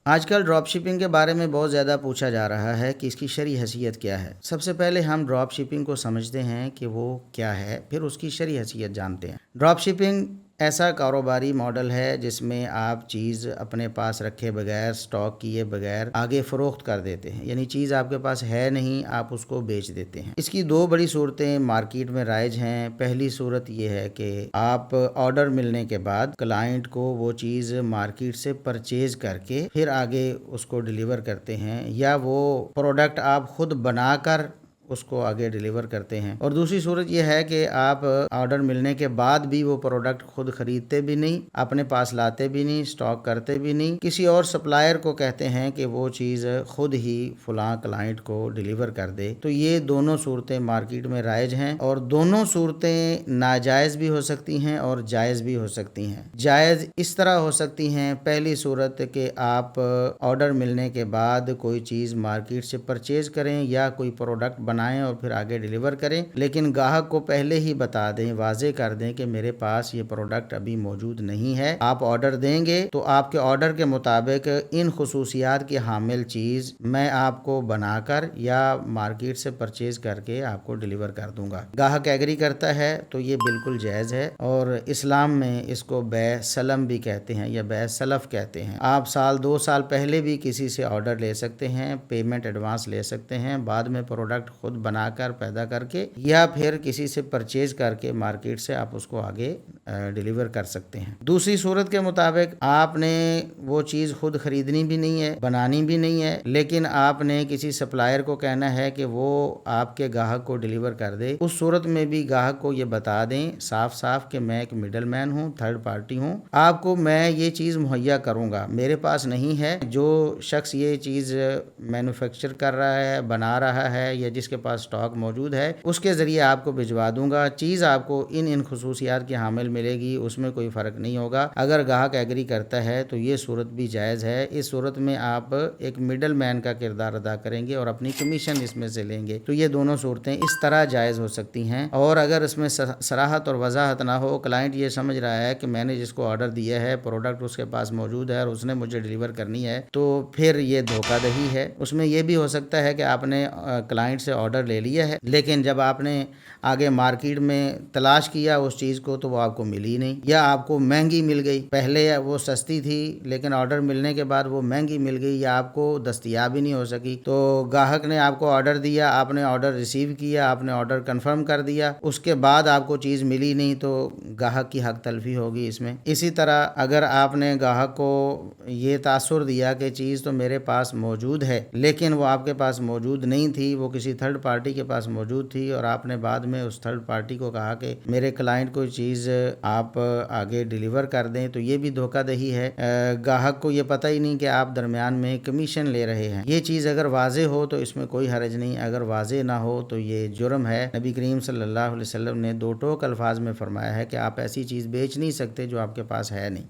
آج کل drop shipping کے بارے میں بہت زیادہ پوچھا جا رہا ہے کہ اس کی شرعی حیثیت کیا ہے۔ سب سے پہلے ہم ڈراپ شپنگ کو سمجھتے ہیں کہ وہ کیا ہے، پھر اس کی شرعی حیثیت جانتے ہیں۔ ڈراپ شپنگ ایسا کاروباری ماڈل ہے جس میں آپ چیز اپنے پاس رکھے بغیر، سٹاک کیے بغیر آگے فروخت کر دیتے ہیں، یعنی چیز آپ کے پاس ہے نہیں، آپ اس کو بیچ دیتے ہیں۔ اس کی دو بڑی صورتیں مارکیٹ میں رائج ہیں۔ پہلی صورت یہ ہے کہ آپ آرڈر ملنے کے بعد کلائنٹ کو وہ چیز مارکیٹ سے پرچیز کر کے پھر آگے اس کو ڈیلیور کرتے ہیں، یا وہ پروڈکٹ آپ خود بنا کر اس کو آگے ڈیلیور کرتے ہیں۔ اور دوسری صورت یہ ہے کہ آپ آرڈر ملنے کے بعد بھی وہ پروڈکٹ خود خریدتے بھی نہیں، اپنے پاس لاتے بھی نہیں، سٹاک کرتے بھی نہیں، کسی اور سپلائر کو کہتے ہیں کہ وہ چیز خود ہی فلاں کلائنٹ کو ڈیلیور کر دے۔ تو یہ دونوں صورتیں مارکیٹ میں رائج ہیں، اور دونوں صورتیں ناجائز بھی ہو سکتی ہیں اور جائز بھی ہو سکتی ہیں۔ جائز اس طرح ہو سکتی ہیں، پہلی صورت کہ آپ آرڈر ملنے کے بعد کوئی چیز مارکیٹ سے پرچیز کریں یا کوئی پروڈکٹ بنائیں اور پھر آگے ڈیلیور کریں، لیکن گاہک کو پہلے ہی بتا دیں، واضح کر دیں کہ میرے پاس یہ پروڈکٹ ابھی موجود نہیں ہے، آپ آرڈر دیں گے تو آپ کے آرڈر کے مطابق ان خصوصیات کی حامل چیز میں آپ کو بنا کر یا مارکیٹ سے پرچیز کر کے آپ کو ڈیلیور کر دوں گا۔ گاہک ایگری کرتا ہے تو یہ بالکل جائز ہے، اور اسلام میں اس کو بیع سلم بھی کہتے ہیں یا بیع سلف کہتے ہیں۔ آپ سال 2 سال پہلے بھی کسی سے آرڈر لے سکتے ہیں، پیمنٹ ایڈوانس لے سکتے ہیں، بعد میں پروڈکٹ خود بنا کر پیدا کر کے یا پھر کسی سے پرچیز کر کے مارکیٹ سے آپ اس کو آگے ڈیلیور کر سکتے ہیں۔ دوسری صورت کے مطابق آپ نے وہ چیز خود خریدنی بھی نہیں ہے، بنانی بھی نہیں ہے، لیکن آپ نے کسی سپلائر کو کہنا ہے کہ وہ آپ کے گاہک کو ڈیلیور کر دے۔ اس صورت میں بھی گاہک کو یہ بتا دیں صاف صاف کہ میں ایک مڈل مین ہوں، تھرڈ پارٹی ہوں، آپ کو میں یہ چیز مہیا کروں گا، میرے پاس نہیں ہے، جو شخص یہ چیز مینوفیکچر کر رہا ہے، بنا رہا ہے، یا جس کے پاس سٹاک موجود ہے، اس کے ذریعے آپ کو بھجوا دوں گا، چیز آپ کو ان خصوصیات کی حامل ملے گی، اس میں کوئی فرق نہیں ہوگا۔ اگر گاہک ایگری کرتا ہے تو یہ صورت بھی جائز ہے۔ اس صورت میں آپ ایک مڈل مین کا کردار ادا کریں گے اور اپنی کمیشن اس میں سے لیں گے، تو یہ دونوں صورتیں اس طرح جائز ہو سکتی ہیں۔ اور اگر اس میں صراحت اور وضاحت نہ ہو، کلائنٹ یہ سمجھ رہا ہے کہ میں نے جس کو آرڈر دیا ہے پروڈکٹ اس کے پاس موجود ہے اور اس نے مجھے ڈیلیور کرنی ہے، تو پھر یہ دھوکہ دہی ہے۔ اس میں یہ بھی ہو سکتا ہے کہ آپ نے کلائنٹ سے آرڈر لے لیا ہے، لیکن جب آپ نے آگے مارکیٹ میں تلاش کیا اس چیز کو تو وہ آپ کو ملی نہیں، یا آپ کو مہنگی مل گئی، پہلے وہ سستی تھی لیکن آرڈر ملنے کے بعد وہ مہنگی مل گئی یا آپ کو دستیاب ہی نہیں ہو سکی۔ تو گاہک نے آپ کو آرڈر دیا، آپ نے آرڈر ریسیو کیا، آپ نے آرڈر کنفرم کر دیا، اس کے بعد آپ کو چیز ملی نہیں، تو گاہک کی حق تلفی ہوگی اس میں۔ اسی طرح اگر آپ نے گاہک کو یہ تاثر دیا کہ چیز تو میرے پاس موجود ہے لیکن وہ آپ کے پاس موجود نہیں تھی، وہ کسی تھرڈ پارٹی کے پاس موجود تھی، اور آپ نے بعد میں اس تھرڈ پارٹی کو کہا کہ میرے کلائنٹ کو چیز آپ آگے ڈیلیور کر دیں، تو یہ بھی دھوکہ دہی ہے۔ گاہک کو یہ پتہ ہی نہیں کہ آپ درمیان میں کمیشن لے رہے ہیں۔ یہ چیز اگر واضح ہو تو اس میں کوئی حرج نہیں، اگر واضح نہ ہو تو یہ جرم ہے۔ نبی کریم صلی اللہ علیہ وسلم نے 2 ٹوک الفاظ میں فرمایا ہے کہ آپ ایسی چیز بیچ نہیں سکتے جو آپ کے پاس ہے نہیں۔